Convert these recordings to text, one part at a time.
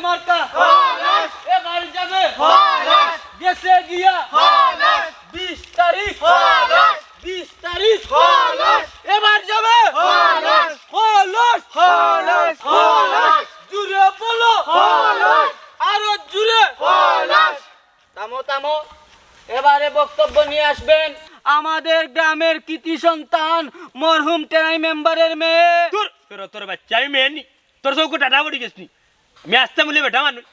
মার্কা খলাস এবার যাবে খলাস গেছে গিয়া খলাস 20 তারিখ খলাস 20 তারিখ খলাস এবার যাবে খলাস খলাস খলাস খলাস জুরে বলো খলাস আরো জুরে খলাস থামো থামো এবারে বক্তব্য নিয়ে আসবেন আমাদের গ্রামের কৃতি সন্তান মরহুম টেনাই মেম্বারের মেয়ে তোর বাচ্চা আমি মেয়ে নি তোর চৌকো টাটা পড়ি গেছি আমি আসতে বলে বেটা মানুষ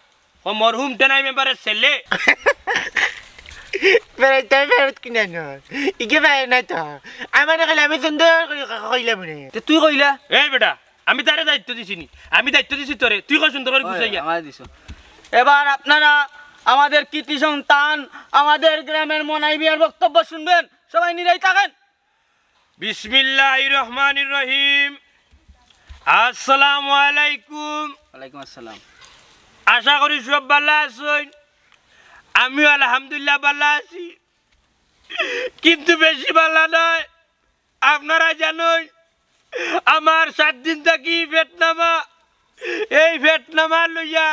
ও মরহুম টেনাই মেম্বারের ছেলে ফেরত কিনা নয় ইকে পায় না তো আমার কালে আমি সুন্দর কইলাম রে তুই কইলা এই বেটা আমি তারে দায়িত্ব দিছি নি আমি দায়িত্ব দিছি তোরে তুই কই সুন্দর করে গুছাইয়া আমার দিছো এবার আপনারা আমাদের কৃতি সন্তান আমাদের গ্রামের মনাই মিয়ার বক্তব্য শুনবেন সবাই নিরাই থাকেন বিসমিল্লাহির রহমানির রহিম আসসালামু আলাইকুম ওয়ালাইকুম আসসালাম আশা করি সব ভালো আছেন আমি আলহামদুলিল্লাহ ভালো আছি কিন্তু বেশি ভালো নয় আপনারা জানেন আমার 7 দিন থাকি ভিয়েতনামা এই ভিয়েতনামা লইয়া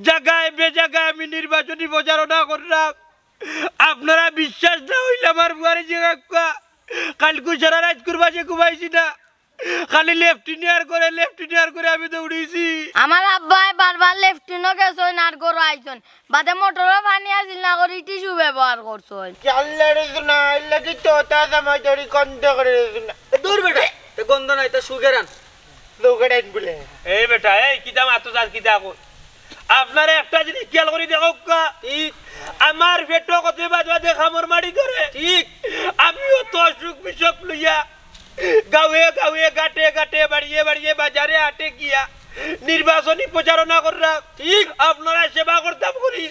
জায়গায় বেজায়গায় আমি নির্বাচনী প্রচারণা করলাম আপনারা বিশ্বাস না হইলে আমার বুয়ারে জায়গা কালকু সারা রাত করবা যে ঘুমাইছি না খালি লেফটিনিয়ার করে আমি দৌড়েছি আমার আব্বাই বারবার লেফটিনো গেছন আর গরু আইছন বাদে মোটরও পানি আসিল না করে টিস্যু ব্যবহার করছন আল্লাহ রে না আল্লাহ কি তোতা সময় ধরি কন্দ করে না দূর বেটা তে গন্ধ নাই তে সুগেরান লোকেন বলে এই বেটা এই কিতাম আত্মজাত কিতা কর আপনারা একটা জিনিস খেয়াল করে দেখো ঠিক আমার পেটো কত বাজবা দেখা মোর মাটি ধরে ঠিক আমিও তো অসুখ বিসুখ লইয়া গাঁয়ে গাঁয়ে গাটে গাটে বাড়িয়ে বাজারে আটে গিয়া নির্বাচনী প্রচারণা করলাম ঠিক আপনারা সেবা করতাম করি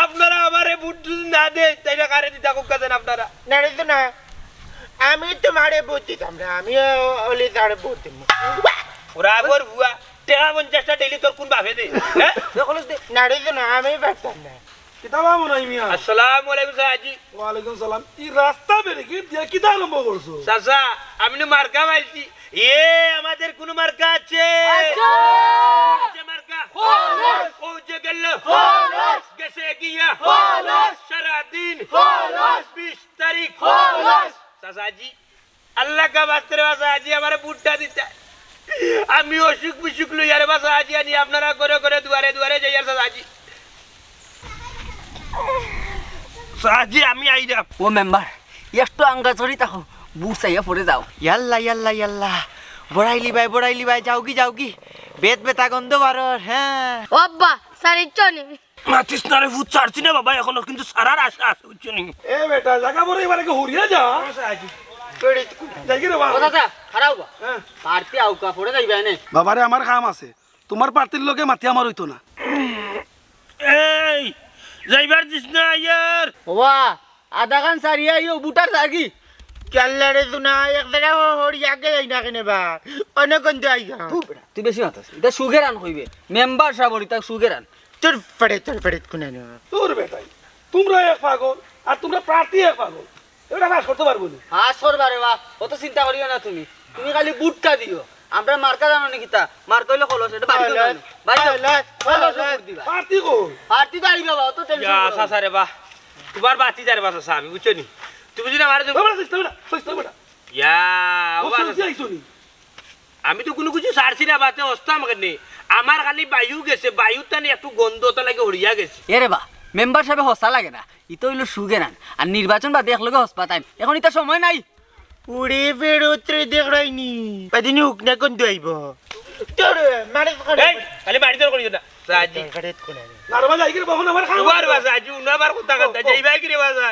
আপনারা আমারে ভোট যদি না দেয় তাইলে কারে দিতা কাছেন আপনারা না রে তো না আমি তোমারে ভোট দিতাম না আমি ওলি তারে ভোট দিব ওরা আবার ভুয়া টাকা 50টা ডেইলি তোর কোন বাপে দে হ্যাঁ না রে তো না আমি পারতাম না কিতাবা মনাই মিয়া আসসালামু আলাইকুম সাহাজি ওয়ালাইকুম সালাম এই রাস্তা বেরে কি দিয়া কিতা আরম্ভ করছো চাচা আমি না মার্কা মাইছি আমাদের কোন মার্কা আছে আছে মার্কা খলাস ও যে গেল খলাস গেছে গিয়া খলাস সারা দিন খলাস 20 তারিখ খলাস চাচাজি আল্লাহ কা বাস্তে বাসাজি আমারে বুটটা দিতে আমি অসুখ বিসুখ লই আরে বাসাজি আনি আপনারা করে করে দুয়ারে যাই আর চাচাজি চাচাজি আমি আইরা ও মেম্বার একটু আঙ্গা চড়ি তাকো বুসাইয়া পড়ে যাও ইয়াল্লা বড়াইলি ভাই যাওগি বেত বেতা গন্ধ বারর হ্যাঁ ও আব্বা সারিচ্ছনি মাতিস না রে ভূত ছাড়ছি না বাবা এখনো কিন্তু সারার আশা আছে বুঝছো নি এ বেটা জায়গা পরে এবারে কি হরিয়া যা যাই রে ও বাবা দাদা খারাও বা হ্যাঁ। পারতি আউকা পড়ে যাইবা নে বাবারে আমার কাম আছে তোমার পার্টির লোকে মাতি আমার হইতো না এই যাইবার দিস না ইয়ার ওবা আধা খান সারিয়া ইও বুটার সাগি আল্লাহ রে তো না একদারা হরিয়া গে যাই না কেনে বা অনেক গন্ধ আই গা তুই বেশি মাতাস এটা সুগেরান কইবে মেম্বার সাবরি তা সুগেরান তোর ফড়ে কোনা না তোর বেটাই তোমরা এক পাগল আর তোমরা প্রার্থী এক পাগল এটা কাজ করতে পারবো না হাসর বারে বা অত চিন্তা করিও না তুমি তুমি খালি বুটটা দিও আমরা মার্কা জানো নাকি তা মার কইলে খলস এটা বাড়ি দাও বাড়ি দাও দিবা পার্টি কই পার্টি দাঁড়ি বাবা অত ইয়া টেনশন চাচা রে বা তোমার বাতি যারে বাসা আমি বুঝছো নি তুমি যদি আমার বাবা সিস্টেম বেটা ইয়া ও বাবা, সুজি আইছো নি আমি তো কোনো কিছু ছাড়ছি না বাতে অস্তা আমাকে নেই আমার খালি বায়ু গেছে বায়ু টানে একটু গন্ধটা লাগে হরিয়া গেছে এরে বা মেম্বার সাহেব হসা লাগে না ইতো হইলো সুগেরান আর নির্বাচন বাদে একলগে হসপা টাইম এখন ইতা সময় নাই উড়ে ফেরত রে দেখ রাইনি পাদিনি উক না গন্ধ আইব তোর মারে এই খালি বাড়ি তোর করিও না সাজি ফড়ে কোনা না রে যাই রে বাবা আমার কাম তোমার বাসা আজ উনাবার কথা কথা যাইবা কি রে বাসা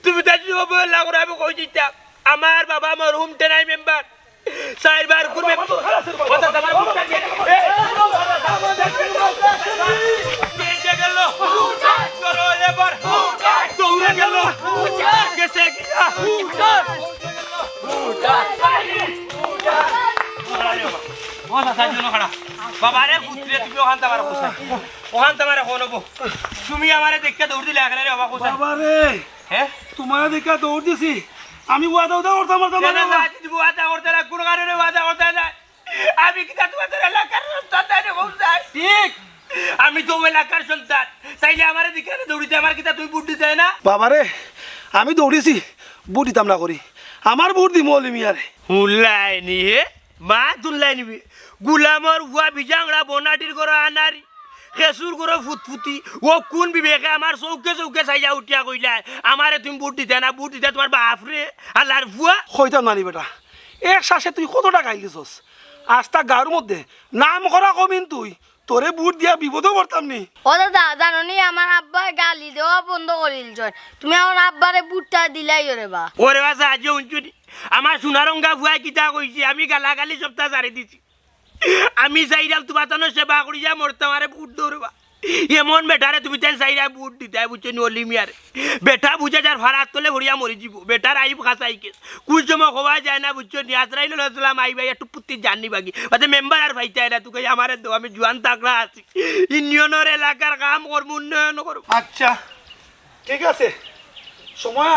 তুমি তার জব লাগো আমি কই দিতা আমার বাবা মরহুম টেনাই মেম্বার সাইবার করবে কথা তোমার বুকটা দিয়ে এই গেল করো এবার দৌড়ে গেল গেছে গিয়া বাবারে পুত্রে তুমি ওখান তোমার কোথায় ওখান তোমার কোনবো তুমি আমারে দেখে দৌড় দিলে এখানে রে বাবা কোথায় বাবা রে হ্যাঁ তোমার দেখা দৌড় দিছি আমি ওয়াদা করতাম ওয়াদা করতে না কোন কারণে ওয়াদা করতে না আমি কিতা তোমাদের এলাকার সন্তান তাই না বলছাই ঠিক আমি তো ওই এলাকার সন্তান তাইলে আমার দিকে দৌড়িতে আমার কিতা তুই বুট দিতে না বাবারে আমি দৌড়েছি বুট দিতাম না করি আমার বুট দিম অলি মিয়ারে হুল্লাই নি হে মা তুল্লাই নিবি গুলামর হুয়া বিজাংড়া বনাটির করো আনারি খেসুর করো ফুটফুটি ও কোন বিবেকে আমার চৌকে চৌকে চাইয়া উঠিয়া কইলা আমারে তুমি বুট দিতে না বুট দিতে তোমার বাপরে আল্লাহর ফুয়া হইতাম নানি বেটা এক শ্বাসে তুই কত টাকা আইলিছস আস্তা গাঁর মধ্যে নাম করা কমিন তুই তোরে বুট দিয়া বিপদও করতাম নি ও দাদা জানোনি আমার আব্বা গালি দেওয়া বন্ধ করিল তুমি আমার আব্বারে বুটটা দিলাই রে বা ওরে বাসা আজ উঞ্চুনি আমার সোনারঙ্গা ভুয়া কিতা কইছি আমি গালাগালি সপ্তাহ সারি দিছি আমি চাইরাম তোমার তো সেবা করি যা মরতে আমারে বুট দৌড়বা এমন বেটারে তুমি তেন চাইরা বুট দিতে বুঝছো নি অলিমিয়ারে বেটা বুঝে যার ভাড়া তোলে ভরিয়া মরি যাব বেটার আইব খাসাই কেস কুছ সময় হওয়া যায় না বুঝছো নি আজরাইল আসলাম আই ভাই একটু পুত্তি জানি বাকি বাদে মেম্বার আর ভাইতে না তুই আমারে দো আমি জোয়ান তাকড়া আছি ইউনিয়নের এলাকার কাম করবো উন্নয়ন করবো আচ্ছা ঠিক আছে সময়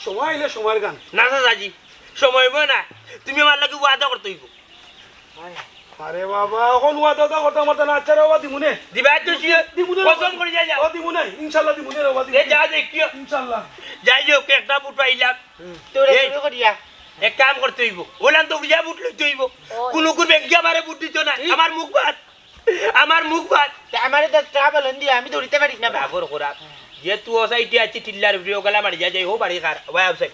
সময় আইলে সময়ের গান না দাদাজি সময় হইব না তুমি আমার লাগে ওয়াদা করতে হইব আরে বাবা এখন ওয়াদা করতে আমার না আচ্ছা রে বাবা দিমুনে দিবা তো দিমুনে পছন্দ করে যাই যাও ও দিমুনে ইনশাআল্লাহ দিমুনে রে বাবা এ যা দেখিও ইনশাআল্লাহ যাই হোক একটা বুট পাইলাম এই, এক কাম করতে হইব ওলান তো বুঝা বুট লইতে হইব কোন কোন ব্যাংকে আমারে বুট দিত না আমার মুখ ভাত আমার মুখ ভাত আমারে তো ট্রাভেল হন্দি আমি দৌড়িতে পারি না বাবর করা যে তুই ওসাইটি আছে টিল্লার ভিডিও গলা মারি যা যাই হো বাড়ি কার ওই আউসাই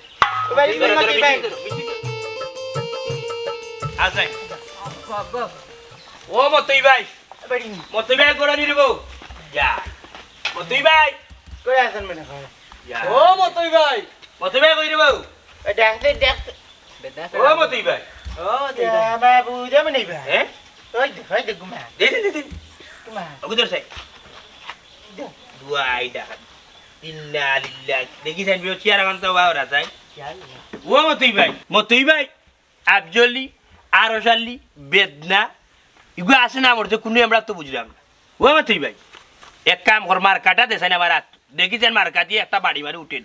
আসাই ও মতই ভাই মতই ভাই করে নিব যা মতই ভাই করে আসেন মানে যা ও মতই ভাই মতই ভাই কই নিব দেখতে দেখতে ও মতই ভাই ও বাবু যাবে নাই ভাই হ্যাঁ ওই দেখো মা দে দে দে মা ওগুদর সাই দুয়াই দেখা ইন্না লিল্লাহ দেখি সাইন বিও চিয়ার গান তো বাওরা যাই ও মতই ভাই আফজলি আরশালি বেদনা ইগু আসে না মরতে কোনো আমরা তো বুঝলাম না ও মতই ভাই এক কাম কর মার কাটা দেসাই না বারাত দেখি যেন মার কাটি একটা বাড়ি মারি উঠে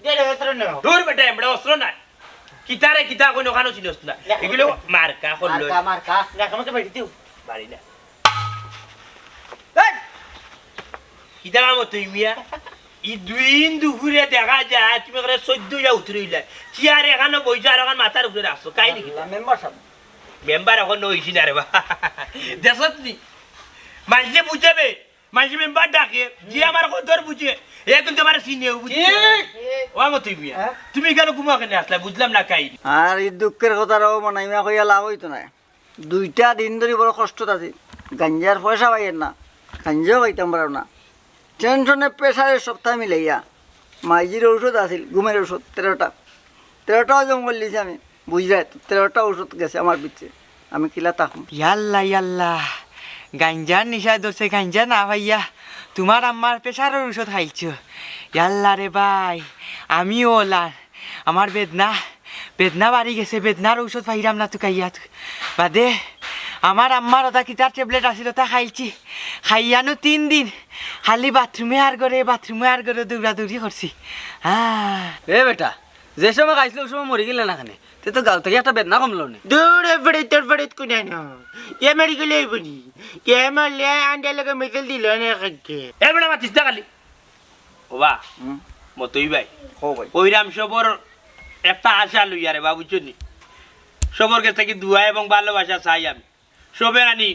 দূর বেটা আমরা অস্ত্র নাই কিতারে কিতা কোন ওখানে চিনস না এগুলো মার্কা করলো মার্কা দেখো আমাকে বাড়ি দিও বাড়ি না কিতা মতই মিয়া ই দুইন দুপুরে দেখা যায় তুমি করে 14 যা উতরিলা চিয়ার এখানে বইছা আর এখন মাথার উপরে রাখছো কাই নাকি মেম্বার সাহেব মেম্বার এখন নইছি না রে বা দেখছত নি মাঝে বুঝাবে মাঝে মেম্বার ডাকে যে আমার কদর বুঝে এ কিন্তু আমার সিনিয়র বুঝে ঠিক ও মতই মিয়া তুমি কেন ঘুমা কেন আসলা বুঝলাম না কাই আর এই দুঃখের কথাটাও মনাইমা কইয়া লাভ হইতো না 2টা দিন ধরে বড় কষ্টত আছে গাঞ্জার পয়সা পাইয়ের না গাঞ্জাও পাইতাম পারো না টেনশনে প্রেশারের সপ্তাহ মিলাইয়া মাইজির ঔষধ আছিল ঘুমের ঔষধ 13টাও জঙ্গল লিছি আমি বুঝলাই 13টা ঔষধ গেছে আমার পিছে আমি কিলা তাকুম ইয়াল্লা গাঞ্জার নিশা ধরছে গাঞ্জা না ভাইয়া তোমার আম্মার প্রেশারের ওষুধ খাইছো ইয়াল্লা রে ভাই আমিও ওলার আমার বেদনা বাড়ি গেছে বেদনার ঔষধ পাইরাম না তো কাইয়া বাদে আমার আম্মার ওটা কিতার ট্যাবলেট আছিল তা খাইছি খাইয়ানো 3 দিন খালি বাথরুমে আর করে দৌড়াদৌড়ি করছি এ বেটা যে সময় খাইছিল ওই সময় মরি গেলে না খানে তে তো গাল থেকে একটা বেদনা কমলো না দূর এবারে তোর বাড়ি কোন না কে মেডিকেলে আইবনি কে মারলে আন্ডা লাগা মেটেল দিল না কাকে এ বেটা মাতিস না খালি ও বা মতই ভাই ওইরাম সবর একটা আশা লইয়া রে বাবু চুনি সবর কাছে কি দুয়া এবং ভালোবাসা চাই আমি সবে আনি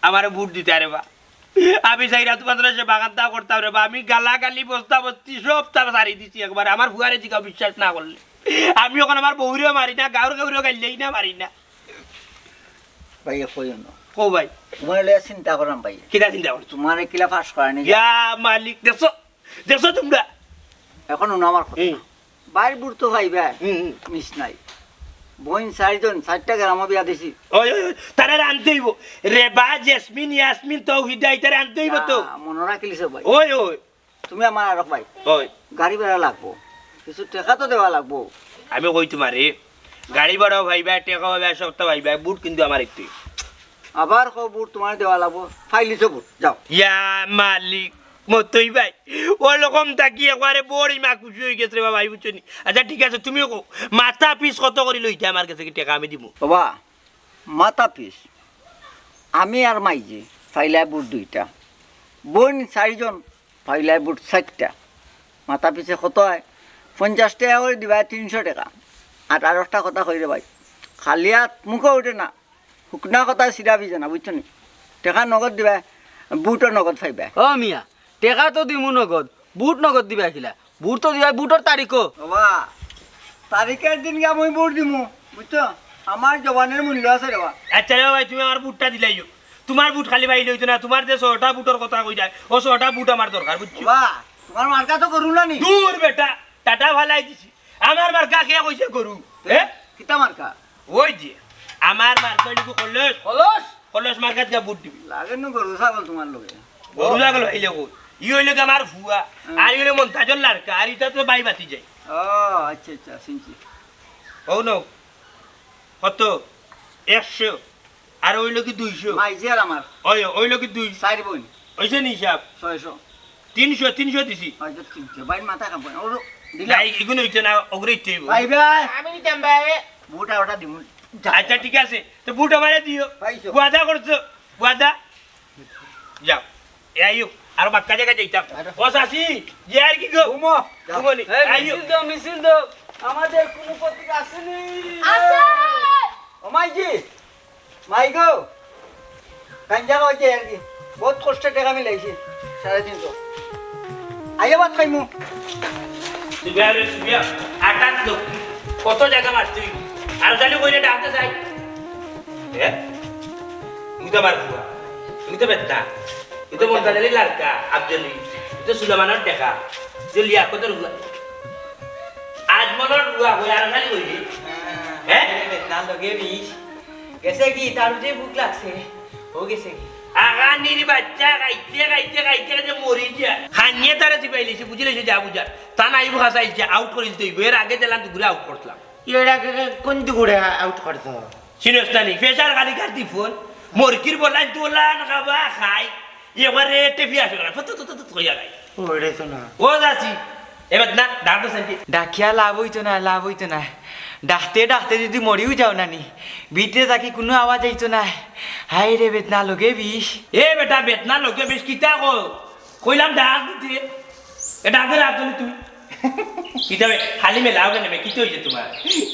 আমার বুট দিতে আরে বা আমি চাই রাত পাত্র সে বাগানটা করতাম রে বা আমি গালাগালি বস্তা বস্তি সব তার সারি দিছি একবার আমার ফুয়ারে জিকা বিশ্বাস না করলে আমি ওখানে আমার বউরেও মারি না গাউরেও গাইলেই না মারি না ভাই কইও না কো ভাই তোমার লিয়া চিন্তা করাম ভাই কিনা চিন্তা করছো তোমার কিলা ফাঁস করা নি ইয়া মালিক দেখছো তোমরা এখন আমার কথা বাইর বুড় তো ভাই ভাই মিস নাই বোন 4টা গ্রাম বিয়া দিছি ওই তারা আনতে হইব রেবা জেসমিন ইয়াসমিন তৌহিদা ইতারে আনতে হইব তো মনে রাখিলিছে ভাই ওই তুমি আমার আর ভাই ওই গাড়ি ভাড়া লাগবো কিছু টাকা তো দেওয়া লাগবো আমি কই তোমারে গাড়ি ভাড়াও ভাইবা টেকা ভাইবা সপ্তাহ ভাইবা বুট কিন্তু আমার একটু আবার বুট তোমার দেওয়া লাগবো ফাইলিছো বুট যাও ইয়া মালিক মতই ভাই ওরকম তাকি একবারে বড়ি মা খুশি হয়ে গেছে রে বাবা ভাই বুঝছো নি আচ্ছা ঠিক আছে তুমিও কো মাথা পিস কত করে লইতে আমার কাছে কি টাকা আমি দিব বাবা মাথা পিস আমি আর মাইজি ফাইলাই বুট 2টা, বোন 4জন ফাইলাই বুট 4টা। মাথা পিছে কত হয়? 50 টাকা করে দিবা, 300 টাকা। আর একটা কথা কই রে ভাই, খালি হাত মুখে উঠে না, শুকনা কথা সিরাবি জানা, বুঝছো নি? টাকা নগদ দিবা, বুটও নগদ পাইবা। ও মিয়া টেকা তো দিমু নগদ, বুট নগদ দিবা খিলা, বুট তো দিবা বুটর তারিখও। বাবা তারিখের দিন গিয়ে আমি বুট দিমু, বুঝছো? আমার জবানের মূল্য আছে রে বাবা। আচ্ছা রে ভাই তুমি আমার বুটটা দিলাই তোমার বুট খালি বাইলে হইতো না, তোমার যে 6টা বুটের কথা কই যায় ও 6টা বুট আমার দরকার, বুঝছো? বাবা তোমার মার্কা তো করু না নি? দূর বেটা, টাটা ভালাই দিছি। আমার মার্কা কে কইছে করু? কিতা মার্কা? ওই যে আমার মার্কা হইলো কলস, কলস কলস মার্কাত গা বুট দিবি। লাগে নি গরু ছাগল তোমার লগে? গরু লাগল হইলে কই ই হইলো কি আমার ফুয়া, আর হইলো মন্তাজল লারকা, আর এটা তো বাই বাতি যায়। ও আচ্ছা আচ্ছা শুনছি। ও নো কত 100 আর হইলো কি 200, মাইজি আর আমার হইলো কি 2 চার বোন হইছে নি হিসাব? 600 300 দিছি। হয়তো 300 বাইর মাথা কাম ও দিলা নাই এগুলো হইছে না, অগ্রিতে ভাই ভাই আমি নিতাম ভাই। বুটা ওটা দিমু। আচ্ছা ঠিক আছে, তো বুট আমারে দিও, পাইছো। ওয়াদা করছো? ওয়াদা যাও আইও, আর বাক্কা জায়গা যাইতাম। ও সাসি যে আর কি গো ঘুমো ঘুমনি এই আইও। মিছিল দাও, আমাদের কোনো পত্রিকা আসেনি। আছে ও মাইজি মাই গো গাঞ্জা হইছে আর কি বহুত কষ্ট টাকা মিলাইছে 350। আইয়া বাত খাইমু। সুবিয়া রে সুবিয়া, আটাত লোক কত জায়গা মারছি, আর জানি কইরে ডাকতে যাই। তুমি তো আমার বুয়া, তুমি তো বেটা, তুমি তো মন্তাজালি লারকা আফজলি, তুমি তো সুলেমানের দেখা, যে লিয়াকতের বুয়া। আজ মনের বুয়া হই আর খালি কইলি হ্যাঁ? বেদনা লগে বিষ গেছে কি, তার যে ভুক লাগছে ও গেছে কি। আগানির বাচ্চা গাইতে গাইতে গাইতে যে মরি যা খানিয়ে তারা চিপাইলিছে, বুঝিলেছে যা বুঝার তা নাই ভাষাইছে, আউট করিল তুই এর আগে দিলাম তুই ঘুরে আউট করলাম। এরা কোন দিকে আউট করছো? সিনস্তানি ফেসার গালি কাটি ফোন মরকির বলাই তোলান খাবা খাই এবারে টেপি আসে না ফত তত তত কইয়া গাই ওরে তো না, ও যাচ্ছি এবার না ডাক্তার সাহেব ডাকিয়া লাভ হইতো না, লাভ হইতো না। ডাকতে ডাকতে যদি মরিও যাও নানি, বিটে থাকি কোনো আওয়াজ আইতো না। হাই রে বেদনা লগে বিষ। এ বেটা বেতনা লোকে বেশ কিতা কো কইলাম ডাক দিতে এ ডাক্তার আপনি তুই কিতা খালি মেলাও কেন কি হইছে তোমার?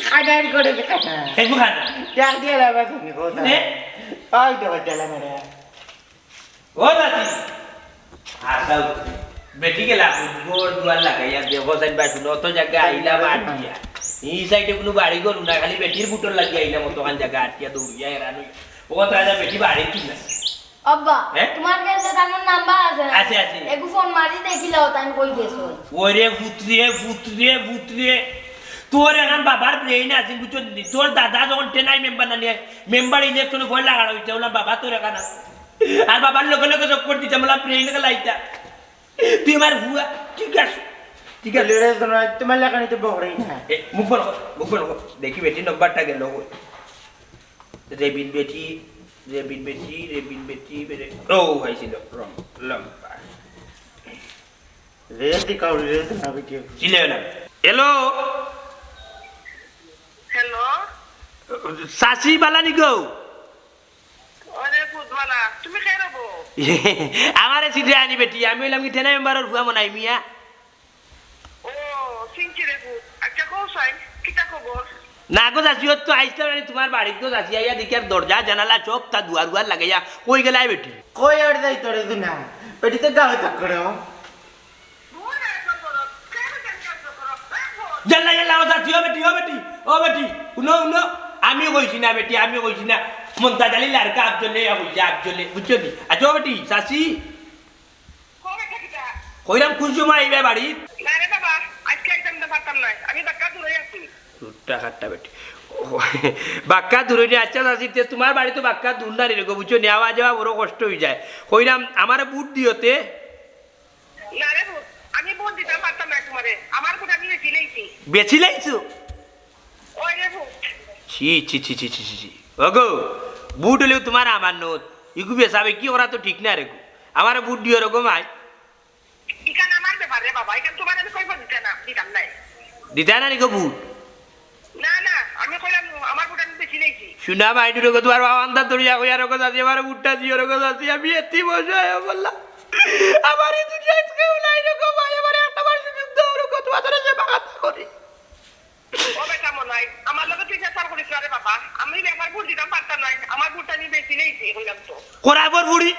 খাটার করে খাটা ফেসবুক খানা ডাক দিয়ে লাভ তুমি কথা এ আই তো বদলা মারে। ও যাচ্ছি আসাও বেটি গেলা গোর দুয়ার লাগাইয়া দেব সাইড বাই শুনো তো জায়গা আইলা বাটিয়া এই সাইডে কোনো বাড়ি গরু না, খালি বেটির বুটর লাগি আইলা মতখান জায়গা আটিয়া দৌড়িয়া এরানো ও তাজা বেটি বাড়ি কি না আব্বা হ্যাঁ? তোমার কাছে তার নাম্বার আছে না? আছে, আছে। একটু ফোন মারি দেখিলাও তাই কই গেছো। ওরে ফুতরে ফুতরে ফুতরে তোর এখন বাবার ব্রেইন আছে বুঝছো, তোর দাদা যখন টেনাই মেম্বার না নিয়ে মেম্বার ইলেকশনে ভয় লাগানো হইছে বললাম বাবা তোর এখানে আছে। আর বাবার লোকে লোকে চোখ করে দিতে বললাম ব্রেইন লাইতা তুই আমার ভুয়া ঠিক আছে ঠিক আছে তোমার লাগানি তো বড়ই না। মুখ বন্ধ কর, মুখ বন্ধ কর। দেখি বেটি নম্বরটা গেল রেবিন বেটি রেবিন বেটি রেবিন বেটি ও হয়েছিল রং লম্বা রেদি কাউরি রেদি না ভিডিও চিলে না। হ্যালো হ্যালো সাসি বালানি গো ওরে বুধবালা তুমি কে রবো আমারে সিটে আনি বেটি আমি হইলাম কি টেনা মেম্বারের ভুয়া মনাই মিয়া। ও সিনচি রে বুধ আচ্ছা কও সাই কিটা খবর না গো যাচ্ছি ওর তো আইসতে পারি তোমার বাড়ির তো যাচ্ছি আইয়া দেখি আর দরজা জানালা চোপ তা দুয়ার দুয়ার লাগাইয়া কই গেলাই বেটি কই আর যাই তোরে দুনা পেটি তো গাও তো করো জানলা জানলা ও যাচ্ছি ও বেটি ও বেটি উনো উনো আমিও কইছি না বেটি আমিও কইছি না মন্তাজালি লারকা আবজলে হইছে আবজলে বুঝছো নি। আচ্ছা ও বেটি সাসি কবে থাকিটা কইরাম কোন সময় আইবে বাড়ি? না রে বাবা আজকে একদম না পারতাম না আমি বাক্কা দূরে আছি টুট্টা খাট্টা বেটি বাক্কা দূরে নিয়ে আচ্ছা সাসি তোমার বাড়ি তো বাক্কা দূর না রে গো বুঝছো নি, আওয়া যাওয়া বড় কষ্ট হয়ে যায়। কইরাম আমারে বুট দিওতে না রে বুধ আমি বোন দিতে পারতাম না তোমারে আমার কথা আমি চিলেইছি বেছি লাইছো ওই রে বুধ ছি ছি ছি ছি ছি ছি ওগো বুট হলেও তোমার আমার নোট ইগু বেসাবে কি ওরা তো ঠিক না রেখো আমার বুট দিও রকম আয় ইকান আমার ব্যাপার রে বাবা ইকান তোমার আমি কইব দিতে না দিতাম নাই দিতে না নিকো বুট না না আমি কইলাম আমার বুট আমি চিলেইছি শুনা মাইনু রোগ তোমার বাবান্দা দরিয়া কইয়া রোগ আছে আমার উঠটা দিয়ে রোগ আছে আমি এতি বসে বললাম আমার এই দুটো কেউ নাই রোগ ভাই আমার একটা বার সুযোগ দাও রোগ তোমার ধরে যে বাগাতা করি ও বেটা মনাই আমার লগে তুই চেষ্টা করিস না রে বাবা আমি একবার ভোট দিতাম পারতাম না আমার ভোটটা নিয়ে বেশি নেইছি হইলাম তো কোরাবর বুড়ি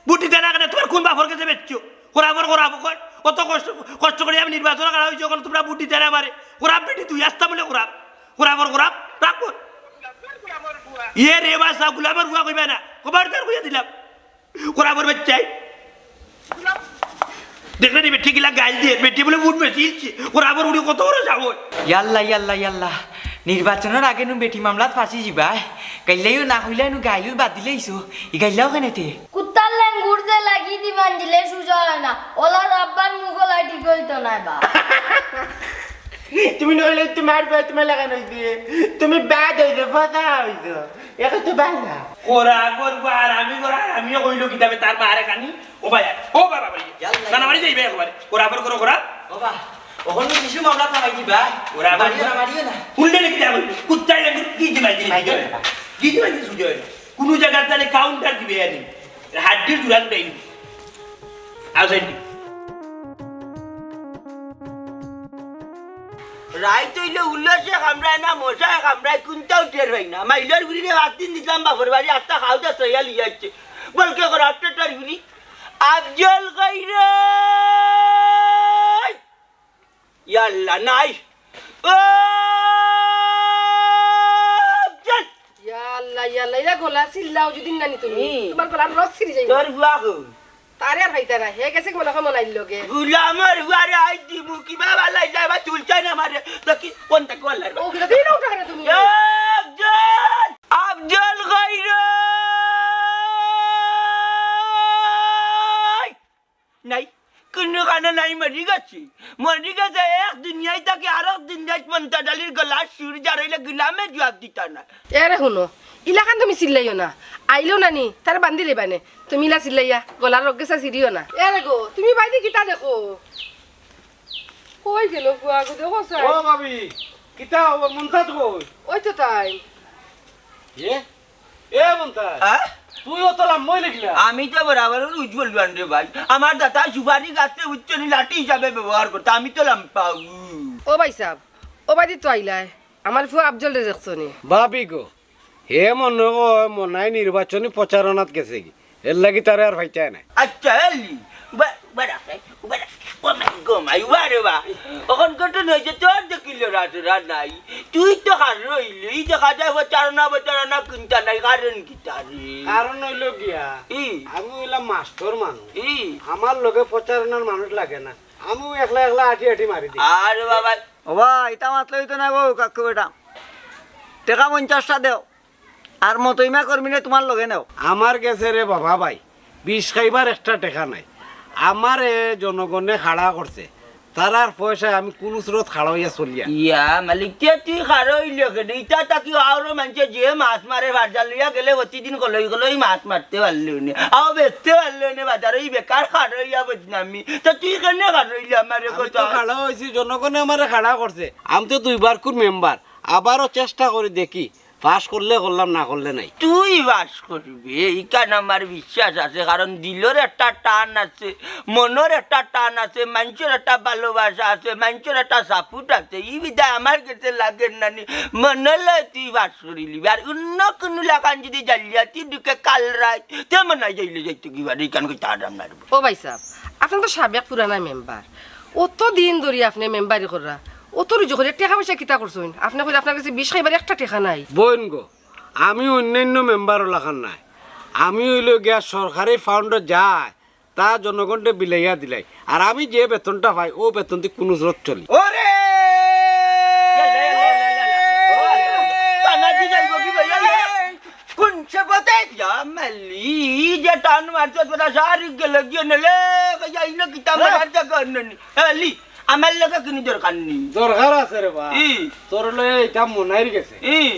বুটি দেনা কেন তোমার কোন বাপর কাছে বেচছো কোরাবর কত কষ্ট করে আমি নির্বাচন করা হয়েছে যখন তোমরা বুটি দেনা মারে কোরাব বেটি তুই আসতা বলে কোরাবর রাখবো আমার বুয়া ইয়ে রে বাসা গুলাবর বুয়া কইবে না খবরদার কইয়া দিলাম কোরাবর বেচাই দেখলে নি বেটি গিলা গাইল দিয়ে বেটি বলে বুট বেচিয়েছে কোরাবর উড়ি কত বড় যাবো ইয়াল্লা ইয়াল্লা ইয়াল্লা নির্বাচনের আগে নু বেটি মামলাত ফাঁসি যাবা গাইলেও না হইলে নু গাইলেও বাদ দিলেইছো ই গাইলাও কেনেতে কুত্তার লেঙ্গুর যে লাগি দিবান দিলে সুজা হয় না ওলার আব্বার মুগলাই ঠিক হইতো না বা তুমি নইলে তোমার তোমার লাগানো দিয়ে তুমি বাদ হইলে ফাঁসা হইছো এখন তো বাংলা কোরা করবো আর আমিও কইলো কিতাবে তার মারে কানি ও ভাই ও বাবা ভাই না না মারি যাইবে একবারে কোরাবর করো বাবা ওখন কিছু মামলা থামাই দিবা কোরাবর মারিও না উল্লে লিখে দেবো কুত্তাই লাগে কি দিবাই কি দিবাই সুযোগ কোনো জায়গা তাহলে কাউন্টার দিবে আনি হাড্ডির জুড়ান দেই আউসাইড রাইত হইলে উল্লাসে কামড়ায় না মশায় কামড়ায় কোনটাও টের হয় না মাইলার গুড়িরে হাত দিন দিলাম বাপর বাড়ি আটটা খাওয়া সইয়া লিয়ে যাচ্ছে বলকে করে আটটার গুড়ি আফজল গাইরে ইয়াল্লা নাই ও আফজল ইয়াল্লা ইয়াল্লা ইলা গলা চিল্লাও যদি নানি তুমি তোমার গলা রক সিরি যাইব তোর বুয়া কো তারে আর ভাইতা না হে গেছে মনে হয় মনাইল লগে গুলামর বুয়ারে আই দিমু কি বাবা লাই যাবা তুলছাই না মারে তো কি কোনটা কোল্লার ও গলা দিন উঠা কেন তুমি আফজল গাইরে নাই কোনো কানে নাই মরি গেছে এক দুনিয়ায় তাকে আর এক দুনিয়ায় মন্তা ডালির গলা সুর জারাইলে গুলামে জবাব দিতা না এরে শুনো ইলাকান তুমি চিল্লাইও না আইলেও নানি তারে বান্ধি লেবানে তুমি ইলা চিল্লাইয়া গলার রক গেছা সিরিও না এরে গো তুমি বাইদি কিতা দেখো কই গেল গুয়া গো দেখো সাই ও ভাবি কিতা মন্তাজ কই ওই তো তাই এ মন্তাজ তুই অত লম্বই লিখলা আমি তো বরাবর উজ্জ্বল বান রে ভাই আমার দাদা সুপারি গাছে উচ্চনি লাঠি হিসাবে ব্যবহার করতে আমি তো লাম্পাউ ও ভাই সাহেব ও বাইদি তো আইলাই আমার ফুয়া আফজল রে দেখছনি ভাবি গো হে মনাই নির্বাচনী প্রচারণাত গেছে কি এর লাগি তারে আর ভাইটাই নাই আচ্ছা এলি বড়া গমাই বারে বা এখন কত নইছে তোর দেখিল রাতরা নাই তুই তো হার রইলি দেখা যায় বচারণা কিনতা নাই কারণ কি তারি কারণ হইল গিয়া আমি হইলাম মাস্টার মানুষ আমার লগে প্রচারণার মানুষ লাগে না আমি একলা একলা আঠি মারি দিই আরে বাবা ওবা এটা মাতলই তো না গো কাকু বেটা টাকা 50টা দেও আর মতইমা কর্মী নে তোমার লগে নেও আমার গেছে রে বাবা ভাই 20 খাইবার একটা টাকা নাই আমারে জনগণে খাড়া করছে তারার পয়সা আমি কোন স্রোত খাড়া হইয়া চলিয়া ইয়া মালিক তুই খারো ইলিও কেন ইটা তাকি আরো মানুষ যে মাছ মারে বাজার লইয়া গেলে প্রতিদিন গলই মাছ মারতে পারলো না আও বেচতে পারলো না বাজারে এই বেকার খারো ইয়া বদনামি তো তুই কেন খারো ইলিয়া আমারে আমি কথা তো খাড়া হয়েছি জনগণে আমারে খাড়া করছে আমি তো 2বার কোন মেম্বার আবারও চেষ্টা করে দেখি পাস করলে করলাম না করলে নাই তুই বাস করবি এইখান আমার বিশ্বাস আছে কারণ দিলের একটা টান আছে মনের একটা টান আছে মানুষের একটা ভালোবাসা আছে মানুষের একটা সাপোর্ট আছে এই বিধায় আমার কাছে লাগে নানি মনলে তুই বাস করিলি আর অন্য কোনো লাগান যদি জ্বালিয়া তুই ঢুকে কাল রাত তেমন নাই যাইলে যাইতে কি বাড়ি কান কই তার নাম ও ভাই সাহেব আপনি তো সাবেক পুরানা মেম্বার অত দিন ধরে আপনি মেম্বারি করা অত রুজু করে টাকা পয়সা কিতা করছেন আপনি কইলে আপনার কাছে 20 খাইবার একটা টাকা নাই বোন গো আমি অন্যান্য মেম্বার লাখান নাই আমি হইল গিয়া সরকারি ফান্ডে যায় তা জনগণকে বিলাইয়া দিলাই আর আমি যে বেতনটা পাই ও বেতন দিয়ে কোনো স্রোত চলি ওরে তানাজি যাইব কি ভাইয়া কোনছে পতে জামালি যে টান মারছত বড় সারি গেলে গিয়ে নেলে যাই না কিতা মার জায়গা নেনি এলি আমার লগে কিনি দরকার নেই দরকার আছে রে বা তোর লয়ে এটা মনাইর গেছে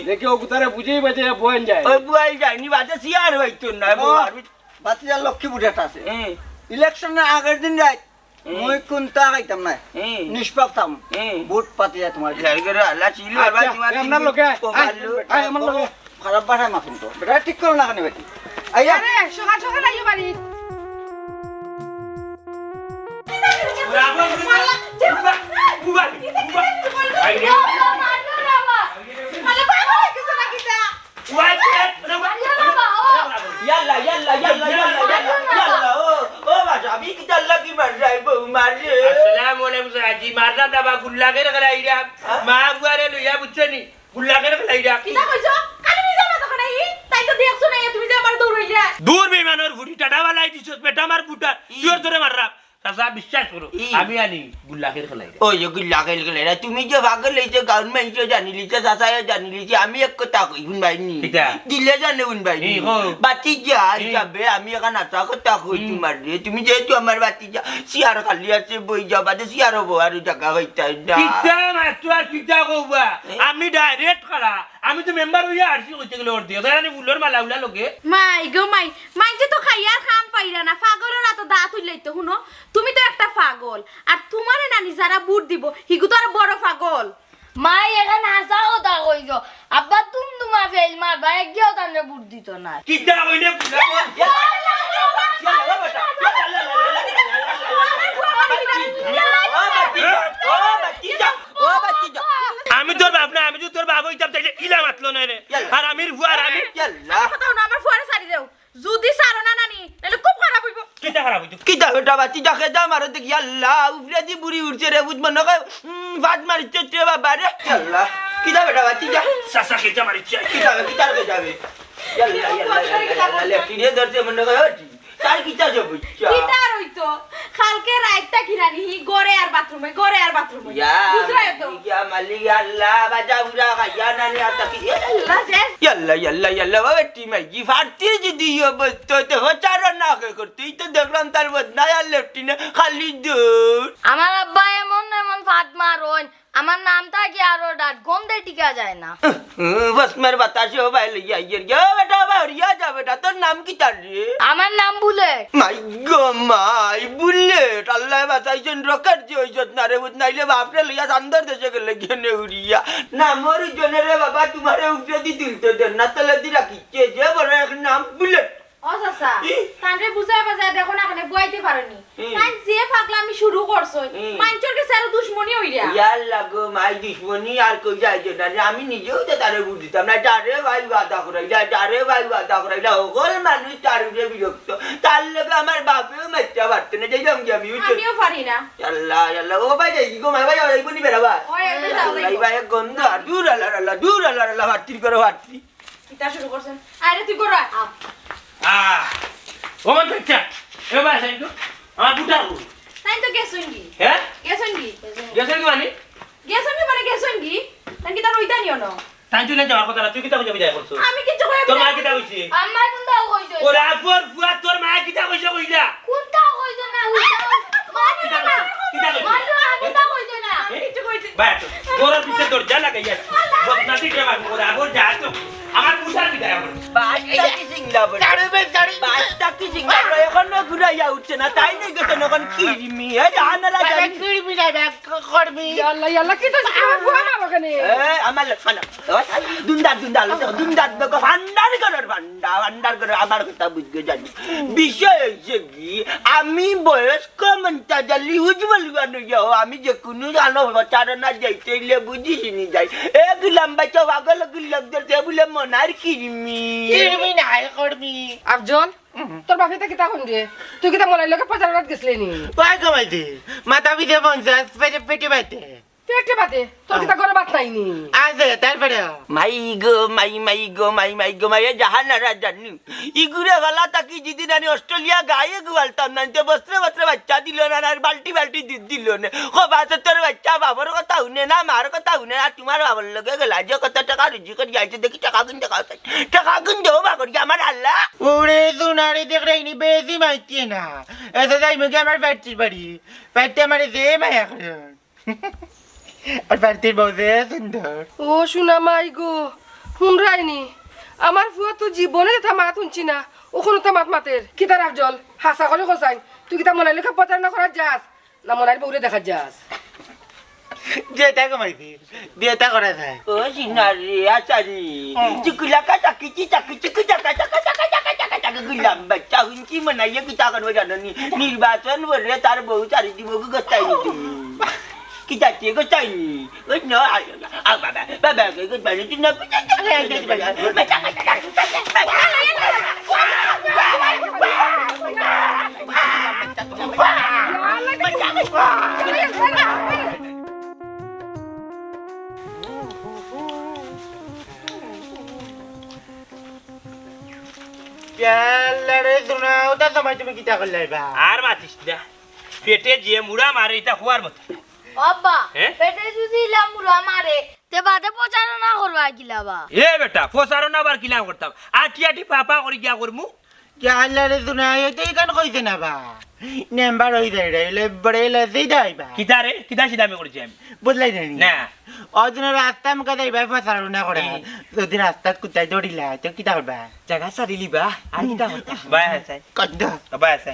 দেখি ও গুতারে বুঝেই বাজে বয়েন যায় ওই বুয়াই যায়নি বাদে সিয়ার হইতো না বাতিজার লক্ষ্মী বুঝাটা আছে ইলেকশনের আগের দিন রাত মই কোনটা খাইতাম না নিষ্পাপ থাম ভোট পাতি যায় তোমার লাগরে আল্লাহ ছিল বাবা তোমার আমার লগে আয় আমার লগে খারাপ ভাষায় মাফুন তো বেটা ঠিক করো না কেন বেটি আইয়া আরে সকাল সকাল আইও বাড়ি ইয়াল্লা ইয়াল্লা ইয়াল্লা ইয়াল্লা ইয়াল্লা ও বাজা আমি কি আল্লাহ কি মার যাই বউ মারে আসসালামু আলাইকুম সাজি মারলাম না বা গুল্লা করে গলাইরা মা গুয়ারে লইয়া বুঝছনি গুল্লা করে গলাইরা কিটা কইছো কালি মিজা মাথা খানাই তাই তো দেখছো না তুমি যে আমার দৌড়াইলা দূর বেমানোর ফুটি টাটা বালাই দিছস বেটা আমার বুটা জোর জোরে মাররা চাচা বিশ্বাস করো আমি আনি গুল্লা করে গলাইরা ওই গুল্লা খেল গেলে তুমি যে পাগল হইছে গভর্নমেন্ট জানি লিছে চাচায় জানি লিছে আমি এক কথা কই শুন ভাইনি দিলে জানে শুন ভাইনি বাতি যা যাবে আমি এখন আশা কথা কই তোমার রে তুমি যেহেতু আমার বাতি যা সিয়ার খালি আছে বই যাবা দে সিয়ার হবো আর জায়গা হইতা না কিতা মাত্র আর কিতা কইবা আমি ডাইরেক্ট করা আমি তো মেম্বার হইয়া আরছি কইতে গেলে ওর দিয়ে জানি ফুলের মালা উলা লগে মাই গো মাই মাইজে তো খাইয়ার খাম পাইরা না পাগলের তো দাঁত হইলাইতো শুনো তুমি তো একটা পাগল আর তোমারে নানি যারা বুট দিব হিগু তো আর বড় পাগল মাই এখানে হাসা কথা কইছো আব্বা তুমা ফেল মারবা একদিও তান্ডে বুট দিত না কিতা কইলে আমি তোর বাপ না আমি তো তোর বাপ হইতাম তাইলে ইলা মাতলো না রে আর আমির হুয়ার আমি কথা না আমার ফুয়ারে সারি দেও যদি সারো না নানি তাহলে খুব খারাপ হইব কিতা খারাপ হইতো কিতা বেটা বাতি যা খেদা মারো দেখি আল্লাহ উফরে দি বুড়ি উঠছে রে বুঝ মনে কয় ভাত মারিচ্ছে রে বাবা রে আল্লাহ কিতা বেটা বাতি যা সাসা খেতে মারিচ্ছে কিতা কিতা কে যাবে আল্লাহ আল্লাহ লেফটিনে ধরছে মনে কয় ওটি তার কিতা যাবে কিটা হইতো কালকে রাইতটা কিরানি গরে আর বাথরুমে বুঝরাই তো ইয়া মালিক আল্লাহ বাজা বুড়া খাইয়া নানি আতা কি আল্লাহ যে ইয়াল্লা ইয়াল্লা ইয়াল্লা বাবা টিমাই জি ফারতি যদি অবস্থা তো হচার না করতেই তো দেখলাম তার বদনা আর লেফটিনে খালি দূর আমার আব্বা এমন এমন ফাট মারোন আমার নামটা কি আরো ডাট গন্ধে টিকা যায় না बस मेरे बताशे हो भाई लिया ये बेटा बढ़िया जा बेटा তোর নাম কি তার রে আমার নাম বুলে মাই গো মাই বুলেট আল্লাহ বাঁচাইছেন রকেট যে হইছত না রে বুঝ নাইলে বাপরে লইয়া সান্দর দেশে গেলে গেনে উড়িয়া না মোর জনে রে বাবা তোমারে উপরে দি তুলতে দেন না তলে দি রাখিছে যে বড় এক নাম বুলেট ও চাচা তানরে বুঝাই বাজায় দেখো না এখানে বইতে পারেনি তাই যে পাগলামি শুরু করছই মাইনচর কে সারা দুশমনি হইরা ইয়াল্লা গো মাই দুশমনি আর কই যাইছে না আমি নিজেও তো তারে বুঝ দিতাম না তারে ভাই ওয়াদা করাইলা ওগল মানুষ তার উপরে বিরক্ত তার লগে আমার বাপেও মারতে পারতে না যাইতাম কি আমিও পারি না আল্লাহ আল্লাহ ও ভাই যাই গো মাই ভাই ওই বনি বেরাবা ওই এমনি যাও ভাই ভাই গন্ধ আর দূর আল্লাহ হাতির করে হাতি কিটা শুরু করছেন আরে তুই করো ও মন দেখছা এবার সাইতো আমার বুটা তাই তো গেছুন কি হ্যাঁ গেছুন কি মানে গেছুন কি তাই কি তার ওইটা নিও না তাই তুই না যাওয়ার কথা না তুই কিতা কইতে বিদায় করছ আমি কিছু কই তোর মা কিতা কইছে আমার কোনটা কইছো ওরে আপর ফুয়া তোর মা কিতা কইছে কইলা কোনটা কইছো না মারি না আমি তা কইছো না কিছু কইছি বাট তোর পিছে তোর জানা গাইয়া বদনাতি কে মার ওরে আপর যা তো আমার বুঝার বিদায় কর বাচ্চা কি সিংলা বলে বাচ্চা কি সিংলা এখন না ঘুরাইয়া উঠছে না তাই নাই গেছে নখন কিরমি এ জানারা জানি কিরমি না ব্যাক করবি ইয়াল্লা ইয়াল্লা কি তো ফুয়া মারো কেনে এ আমার খানা দুন্দার দেখো ভান্ডার করে আমার কথা বুঝতে জানি বিষয় হয়েছে কি আমি বয়স্ক মন্তাজালি উজ্জ্বল আমি যে কোনো জানো প্রচারণা যাইতে বুঝিস নি যাই এক লম্বা চবাগল গুল্লক ধরতে বলে মনার কিরমি নাই করবি আফজল তোর বাপেতে কিতা কোন রে তুই কিতা মলাই লোকে প্রচারণাত গেছলি নি পাই কমাইতে মাথা পিঠে পঞ্চাশ পেটে পাইতে পেটে বাতে তোর কিতা ঘরে ভাত নাই নি আছে তারপরে মাই গো জাহানারা জানি ইগুরে ভালা তাকি যেদিন আমি অস্ট্রেলিয়া গায়ে গুয়ালতাম না বস্ত্রে বাচ্চা দিল না আর বাল্টি দুধ দিল না বাসে তোর বাচ্চা বাবার কথা শুনে না মার কথা শুনে আর তোমার বাবার লগে গেলা যে কত টাকা রুজি করে যাইছে দেখি টাকা গুন দেও বা করি আমার আল্লাহ ওরে সোনারে দেখ রেনি বেশি মাইতি না এসে যাই মুখে আমার পেটে আমার যে মায়া করে আর পার্টির বউতে সুন্দর ও শুনা মাই গো হুনরাইনি আমার ফুয়া তো জীবনে তা মাত শুনছি না ওখানে তো মাতের কিতা আফজল হাসা করে কোসাইন তুই কিতা মনাই লেখা প্রচারণা করার যাস না মনাই বউরে দেখা যাস যেটা কমাইছি বিয়েটা করা যায় ও সিনারি আচারি চিকুলা কাটা কিচি চাকি চিকু চাকা চাকা চাকা চাকা চাকা চাকা গুলাম বাচ্চা হুঁচি মানাইয়া কি টাকা নয় জানি নির্বাচন বলে তার বউ চারি দিব গোটাইনি তুমি কি চাচ্ছি গোটাইনি ওই না বাবা বাবা গোটাইনি তুমি না তুমি কিতা করলে আর মাতিস না পেটে যে মুড়া মারে এটা হওয়ার মতো আব্বা হ্যাঁ? পেটে যদি ইলা মুরা মারে তে বাদে প্রচারণা করবা কিলাবা এ বেটা ফসারো না আবার কিলাম করতাম আটি আটি পাপা করে গিয়া করমু জানলারে শুনা এতে কান কইছে না বা নেম্বার হই যায় রে বড়ে লসি দাইবা কিতা রে কিতা সিধা আমি করেছি আমি বদলাই জানি না অদিন রাস্তা মুখে যাইবা ফাসারো না করে যদি রাস্তা কুত্তা দৌড়িলা তো কিতা করবা জায়গা সারিলিবা আর কিতা করতা বাই আছে কদ্দ বাই আছে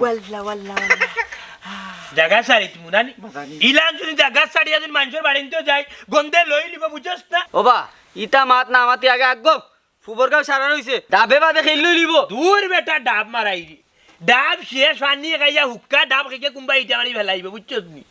ওয়াল্লা ওয়াল্লা জায়গা সারি তুমি নানি ইলান যদি জায়গা সারি আজ মানুষের বাড়িতে যাই গন্ধে লই লিব বুঝছস না ওবা ইটা মাত না মাতি আগে আগব ফুবর গাও সারা রইছে ডাবে বাদে খেললই লিব দূর বেটা ডাব মারাই ডাব শেষ পানি খাইয়া হুক্কা ডাব খাইয়া কুম্বা ইটা মারি ফেলাইব বুঝছস নি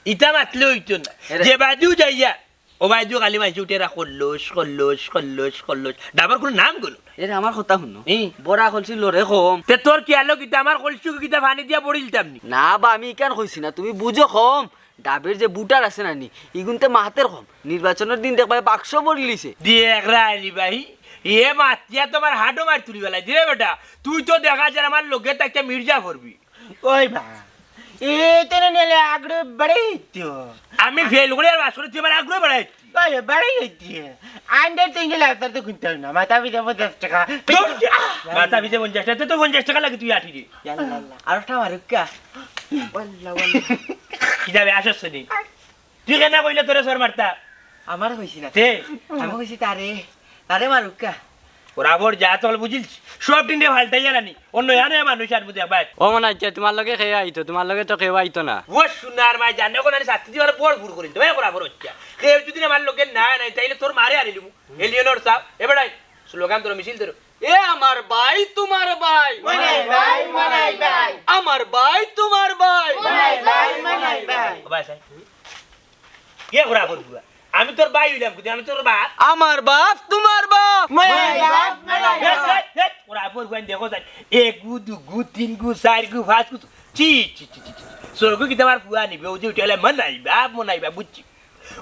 ইটা মাতলে হইতো না যে বাজু যাইয়া ও বাজু খালি মাইছে উঠে রা খল্লোস খল্লোস খল্লোস খল্লোস ডাবার কোনো নাম গুলো এরে আমার কথা শুনো বড়া কলছিল রে কম তে তোর কি আলো কিতা আমার কলসু কিতা পানি দিয়া পড়িলতাম নি না বা আমি কেন কইছি না তুমি বুঝো কম ডাবের যে বুটার আছে না নি ইগুনতে মাহাতের কম নির্বাচনের দিন দেখবা বাক্স ভরি লিছে দিয়ে একরা আনি ভাই এ মাতিয়া তোমার হাডো মার তুলি বেলা দিয়ে বেটা তুই তো দেখা যায় আমার লোকে একটা মির্জা করবি ওই বা এ তেনে নেলে আগ্রহ বড়ে তো আমি ফেল করে আর আসলে তুই আমার আগ্রহ বাড়াই ওই বড়ে হইছে আন্ডার তিনটে লাগতা তো কিনতে না মাথা পিতা 50 টাকা মাথা ভিজে 50 টাকা তো 50 টাকা লাগে তুই আঠি রে আর একটা মারুকা ওয়াল্লা ওয়াল্লা কি যাবে আসছ নি তুই কেন কইলে তোরে সর মারতা আমার কইছি না তে আমি কইছি তারে মারুকা ওরা বড় যা চল বুঝিস সব দিন ফালতাই জানি অন্য জানে মানুষ আর বুঝে ভাই ও মনে হচ্ছে তোমার লগে খেয়ে আইতো তোমার লগে তো খেয়ে আইতো না ও সোনার মাই জানে কোন আমি সাথে দিবার বড় ভুল করিল তুমি করা বড় হচ্ছে কেউ যদি আমার লোকে না নাই তাইলে তোর মারে আনিলু এলিয়নর সাহেব এবারে স্লোগান তোর মিছিল ধরো এ আমার ভাই তোমার ভাই মনাই ভাই মনাই ভাই আমার ভাই তোমার ভাই মনাই ভাই মনাই ভাই ভাই সাহেব কে করা বড় আমি তোর ভাই হইলাম কিন্তু আমি তোর বাপ আমার বাপ তোমার বাপ মনাই ভাই মনাই ভাই ওরা আপর কোন দেখো যাই এক গু দু গু তিন গু চার গু পাঁচ গু চি চি চি চি সরগু কি তোমার ফুয়া নিবে ও যে উঠেলে মনাই বা বুঝছি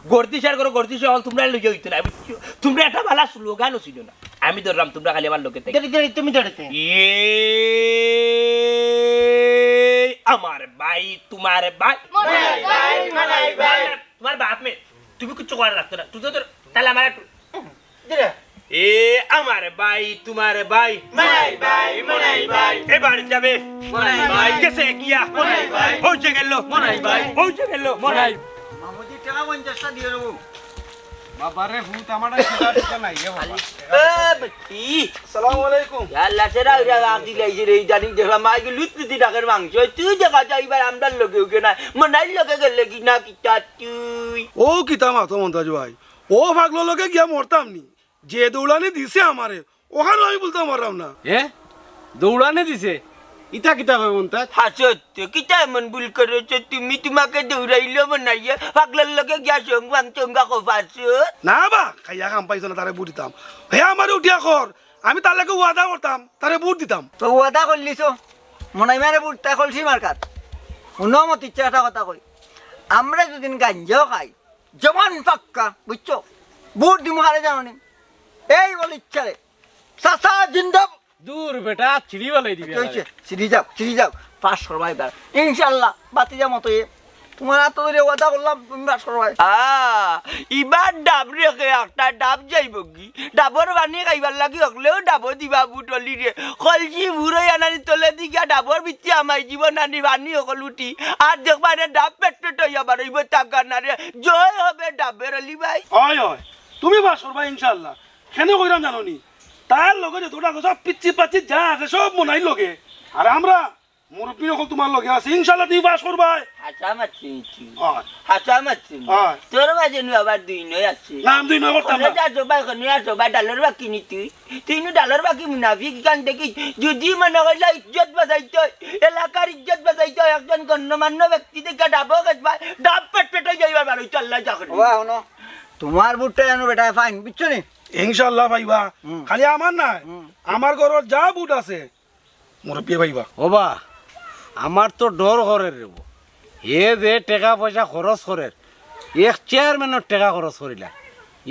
গর্তি সার করো গর্তি হল তোমরা লইয়া হইতো না বুঝছো তোমরা একটা ভালো স্লোগানও ছিল না আমি ধরলাম তোমরা খালি আমার লোকে তুমি ধরতে আমার ভাই তোমার ভাই মনাই ভাই মনাই ভাই তোমার বাপ মে তুমি কিছু করার রাখতো না তুই তো তোর তাহলে আমার একটু দিরা এ আমার ভাই তোমার ভাই মনাই ভাই মনাই ভাই এবার যাবে মনাই ভাই কেসে কিয়া মনাই ভাই পৌঁছে গেল মনাই ভাই পৌঁছে গেল মনাই মামুজি টাকা 50টা দিয়ে দেবো বাবারে ভূত আমার সেটা ঠিক নাই এ বাবা এ বেটি আসসালামু আলাইকুম আল্লাহ সেরা ওরা আদি লাইছে রে জানি দেখলাম মাইকে লুটলুটি ডাকের মাংস তুই দেখা যাইবার আমরা লগে ওকে না মনাই লগে গেলে কি না কিটা তুই ও কিতা মাতো মন্তাজ ভাই ও ভাগলো লোকে গিয়া মরতাম নি যে দৌড়ানি দিছে আমারে ওখানে আমি বলতে পারলাম না এ দৌড়ানে দিছে ইটা কিতা কই মন্তা হাসতে কিটা এমন ভুল করেছো তুমি তোমাকে দৌড়াইলো মনাইয়া পাগলার লগে গিয়া সঙ্গাং চঙ্গা কফাছো না বা খাইয়া কাম পাইছো না তারে বুট দিতাম হে আমার উঠিয়া কর আমি তার লাগে ওয়াদা করতাম তারে বুট দিতাম তো ওয়াদা করলিছ মনাই মারে বুটটা কলসি মার্কাত শুনো মত ইচ্ছা একটা কথা কই আমরা যদি গাঞ্জাও খাই জমান পাক্কা বুঝছো বুট দিমু হারে জানো নি এই বল ইচ্ছা রে সাসা জিন্দাব দূর বেটা চিড়ি বলাই দিবি কইছে সিরি যাও পাস করবাই বার ইনশাআল্লাহ বাতিজা মতো এ তোমার এত ধরে ওয়াদা করলাম তুমি পাস করবাই ইবার ডাব রেখে একটা ডাব যাইব কি ডাবর বানিয়ে খাইবার লাগি হকলেও ডাব দিবা বুটলি রে কলসি বুড়ই আনানি তলে দিকা ডাবর বিচ্ছি আমাই জীব নানি বানি হকল উঠি আর দেখবা রে ডাব পেটে টইয়া বাড়াইব টাকা না রে জয় হবে ডাবের অলি ভাই হয় হয় তুমি বাস করবা ইনশাআল্লাহ কেন কইরাম জানো নি তার লগে যতটা সব পিচ্ছি পাচ্ছি যা আছে সব মনাই লগে আর আমরা মুরব্বী এখন তোমার লগে আছে ইনশাআল্লাহ তুমি পাস করবাই হাসা মারছি হয় হাসা মারছি হয় তোর মাঝে নু আবার দুই নয় আছে নাম দুই না করতাম না ডালের বাকি নি তুই নু ডালের বাকি মুনাফিক গান দেখি যদি মনে করলে ইজ্জত বাজাইতে হয় এলাকার ইজ্জত বাজাইতে হয় একজন গণ্যমান্য ব্যক্তি থেকে ডাব পেট পেটে যাইবার ভালো চাল্লা চাকরি বাবা শুনো তোমার বুটটা জানো বেটা ফাইন বুঝছো নি ইনশাআল্লাহ ভাইবা খালি আমার নাই আমার ঘরত যা বুট আছে মুরব্বী ভাইবা ওবা আমার তো ডর করে রেব এ যে টাকা পয়সা খরচ করে এক চেয়ারম্যানের টাকা খরচ করিলা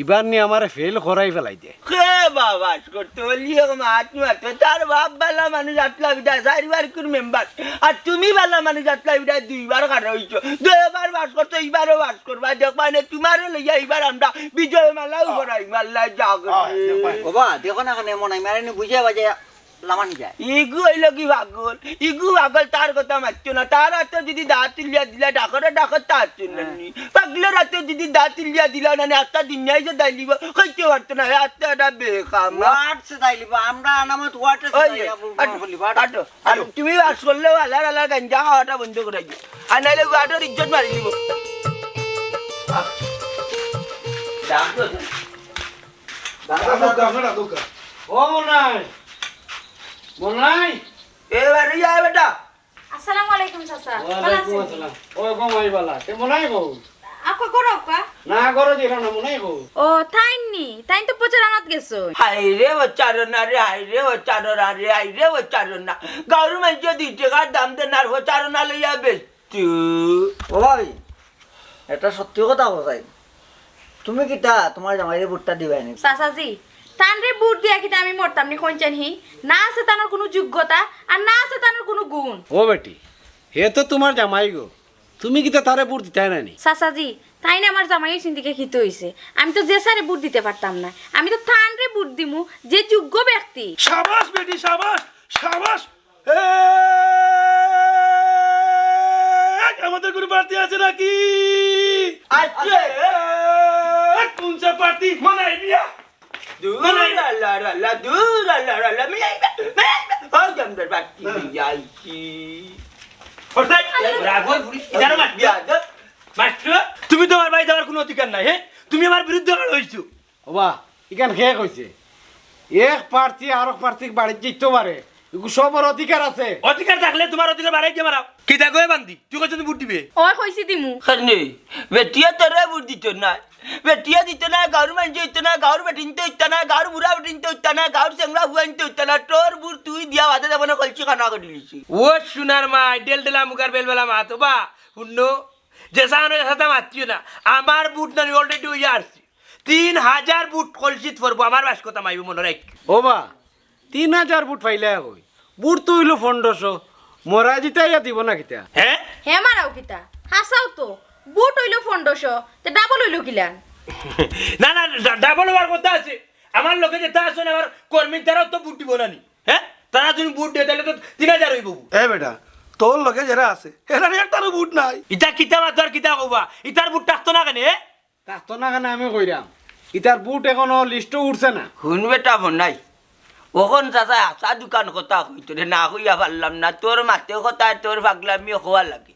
এবার নিয়ে আমার ফেল করাই ফেলাই দে কে বাবা করতে বলি মাত মাতো তার বাপ বালা মানুষ আটলা বিদা চারিবার কোন মেম্বার আর তুমি বালা মানুষ আটলা বিদা দুইবার কাটা হইছো দুইবার বাস করছো এইবারও বাস করবা দেখবা না তোমারও লইয়া এইবার আমরা বিজয় মালা উপরাই মাল্লা জাগরে বাবা দেখো না কেন মনে মারেনি বুঝে বাজে লামান যায় ইগু হইল কি পাগল ইগু পাগল তার কথা মারছো না তার হাতে যদি দাঁত তুলিয়া দিলা ডাকরে ডাকর তার চুনি পাগলের হাতে যদি দাঁত তুলিয়া দিলা না একটা দিনাই যে দাইলিব কইতে পারতো না একটা বেকাম ওয়াটস দাইলিব আমরা আনামত ওয়াটস আর তুমি বাস করলে আলার আলার গাঞ্জা খাওয়াটা বন্ধ করে দিও আর নাইলে গাডর ইজ্জত মারি দিব ও মনাই মনাই এবারে যায় বেটা আসসালামু আলাইকুম চাচা ওয়ালাইকুম আসসালাম ও গমাই বালা তে মনাই গো আপা করো কা না করো দিরা না মনাই গো ও তাইনি তাই তো প্রচারণাত গেছো হাই রে চারনা রে হাই রে চারনা রে হাই রে চারনা গাউর মাইজে 2 টাকার দাম দেন আর চারনা লইয়া বেচতু ও ভাই এটা সত্যি কথা বলাই তুমি কিটা তোমার জামাইরে বুটটা দিবাই নি চাচাজি তানরে বুট দিয়া কিটা আমি মরতাম নি কোনচান হি না আছে তানোর কোনো যোগ্যতা আর না আছে তানোর কোনো গুণ ও বেটি হে তো তোমার জামাই গো তুমি কি তারে বুট দিতাই না নি চাচাজি তাই না আমার জামাইয়ের সিন্দিকে খিতে হইছে আমি তো যে সারে বুট দিতে পারতাম না আমি তো তানরে বুট দিমু যে যোগ্য ব্যক্তি শাবাশ বেটি শাবাশ শাবাশ এ আমাদের কোনো পার্টি আছে নাকি আচ্ছা কোনসা পার্টি মনাই বিয়া তুমি তোমার বাড়ি যাওয়ার কোনো অধিকার নাই হ্যাঁ তুমি আমার বিরুদ্ধে হয়েছো ওবা ইখান খেয়ে কইছে এক প্রার্থী আর এক প্রার্থী বাড়িতে যেতে পারে এগুলো সবার অধিকার আছে অধিকার থাকলে তোমার অধিকার বাড়াই দিয়ে মারাও কি দেখো বান্দি তুই কত বুট দিবে ওই কইছি দিমু বেটিয়া তোরা বুট দিত না বেটিয়া দিত না গাউর মানছে হইতো না গাউর বেটিনতে হইতো না গাউর বুড়া বেটিনতে হইতো না গাউর চেংড়া হুয়াইতে হইতো না তোর বুট তুই দিয়া বাদে যাবো না কলছি খানা করে দিলিছি ও সোনার মা ডেল ডেলা মুখার বেলবেলা মা তো বা শুনো যে সামনে সাথে মারছিও না আমার বুট না অলরেডি হইয়া আসছি 3000 বুট কলসিত পড়বো আমার বাস কথা মাইব মনে রাখ ওবা 3000 বুট পাইলে কই বুট তো হইলো 1500 মরা জিতাইয়া দিব না কিতা হ্যাঁ হে মারাও কিতা হাসাও তো বুট হইলো 1500 তে ডাবল হইলো কিলান না না ডাবল হওয়ার কথা আছে আমার লোকে যেতে আসো না আমার কর্মী তারাও তো বুট দিব না নি হ্যাঁ তারা যদি বুট দিয়ে তাহলে তো 3000 হইব এ বেটা তোর লগে যারা আছে এরা একটারও বুট নাই ইটা কিতা মাতার কিতা কবা ইটার বুট থাকতো না কেন তাতো না কেন আমি কইরাম ইতার বুট এখনো লিস্টও উঠছে না শুন বেটা নাই ওখন চাচা আসা দোকান কথা হইতো রে না হইয়া পারলাম না তোর মাতে কথা তোর পাগলামি হওয়া লাগে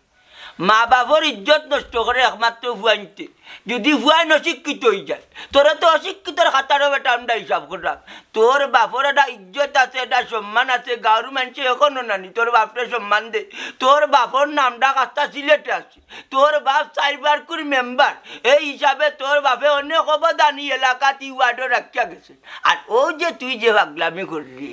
মা বাবার ইজ্জত নষ্ট করে একমাত্র ভুয়াইতে যদি ভুয়াই নশিক্ষিত হয়ে যায় তোরা তো অশিক্ষিতর খাতারও বেটা আমরা হিসাব করলাম তোর বাপর একটা ইজ্জত আছে একটা সম্মান আছে গাঁর মানুষে এখনো নানি তোর বাপরে সম্মান দে তোর বাপর নামটা কাজটা সিলেটে আছে তোর বাপ চাইবার করে মেম্বার এই হিসাবে তোর বাপে অনেক অবদানি এলাকাত ওয়ার্ডও রাখিয়া গেছে আর ও যে তুই যে পাগলামি করলি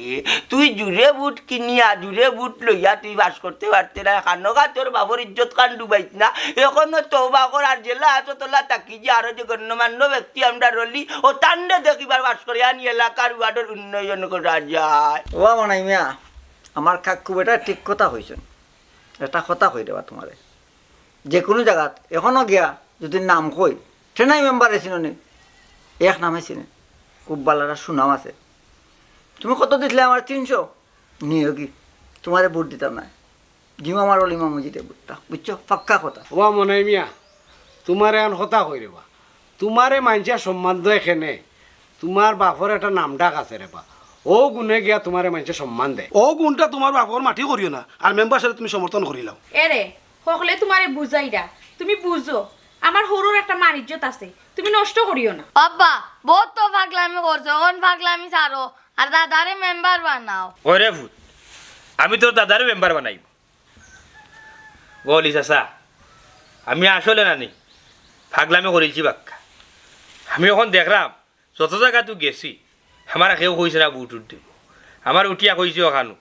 তুই জুড়ে বুট কিনিয়া জুড়ে বুট লইয়া তুই বাস করতে পারতে না কানকা তোর বাপর ইজ্জত কান ডুবাইত না এখনো তৌবা কর আর জেলা আছো তোলা তাকি যে আরো যে গণ্যমান্য ব্যক্তি আমরা রলি ও তান্ডে দেখিবার বাস করে আনি এলাকার ওয়ার্ডের উন্নয়ন করা যায় ও মনাই মিয়া আমার কাকু বেটা ঠিক কথা হয়েছেন এটা কথা কই দেবা তোমারে যে কোনো জায়গাত এখনো গিয়া যদি নাম কই ট্রেনাই মেম্বার চিনি এক নামে চিনে খুব বালারা সুনাম আছে তুমি কত দিছিলে আমার 300 নিও কি তোমারে বুট দিতাম না জিমা আমার অলিমা মজিতে বুটটা বুঝছো পাক্কা কথা ও মনে মিয়া তোমার এখন কথা কই রেবা তোমারে মানসিয়া সম্মান এখানে তোমার বাপর একটা নাম ডাক আছে রেবা ও গুণে গিয়া তোমার মানুষে সম্মান দেয় ও গুণটা তোমার বাপর মাটি করিও না আর মেম্বার সাথে তুমি সমর্থন করিলাও এরে হকলে তোমারে বুঝাইরা তুমি বুঝো আমার হরুর একটা মানিজ্যত আছে তুমি নষ্ট করিও না আব্বা বহুত তো পাগলামি করছো কোন পাগলামি ছাড়ো আর দাদারে মেম্বার বানাও ওরে ভূত আমি তোর দাদারে মেম্বার বানাইব বলি চাচা আমি আসলে নানি ফাগলামি করেছি বাক্কা আমি এখন দেখলাম যত জায়গা তুই গেছি আমার কেউ কইছে না বুট উঠ দিব আমার উঠিয়া কইছি ওখানো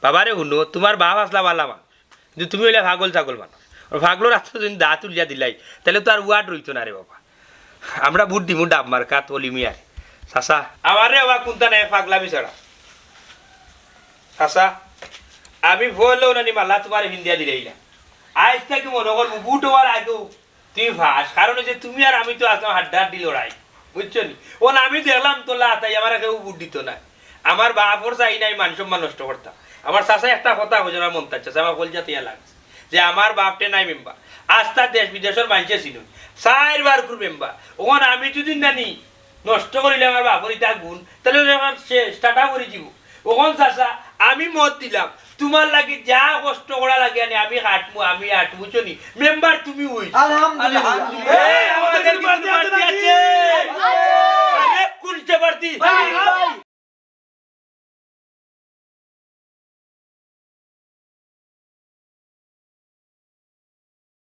বাবারে শুনো তোমার বাপ আসলা বালা মানুষ কিন্তু তুমি হইলে ভাগল ছাগল মানুষ আর ভাগলো রাস্তা যদি দাঁত তুলিয়া দিলাই তাহলে তো আর ওয়ার্ড রইতো না রে বাবা আমরা বুট দিমু ডাব মার কাত অলি মিয়ার চাচা আমার রে বাবা কোনটা নেই ফাগলামি ছাড়া চাচা আমি বললেও নানি মাল্লা তোমার হিন্দিয়া দিলেই না আজ থেকে মনে করবো বুট হওয়ার আগেও তুই ভাস কারণ যে তুমি আর আমি তো আসলাম হাড্ডাহাড্ডি লড়াই বুঝছো নি ও আমি দেখলাম তোলা তাই আমার কেউ বুট দিত না আমার বাপর চাই নাই মান সম্মান নষ্ট করতাম আমার চাষা একটা কথা হয়েছে আমার মন চাচ্ছে আমার কলজা তিয়া লাগছে যে আমার বাপটে নাই মেম্বার আজ তার দেশ বিদেশের মানুষে ছিল 4 বার করে মেম্বার ওখান আমি যদি নানি নষ্ট করিলে আমার বাপর ইটা গুণ তাহলে সে স্টার্ট আপ করে দিব ওখান চাষা আমি মত দিলাম তোমার লাগি যা কষ্ট করা লাগে আমি হাঁটমু আমি হাঁটমু চনি মেম্বার তুমি হই আলহামদুলিল্লাহ আমাদের কিন্তু পার্টি আছে অনেক কুলচে পার্টি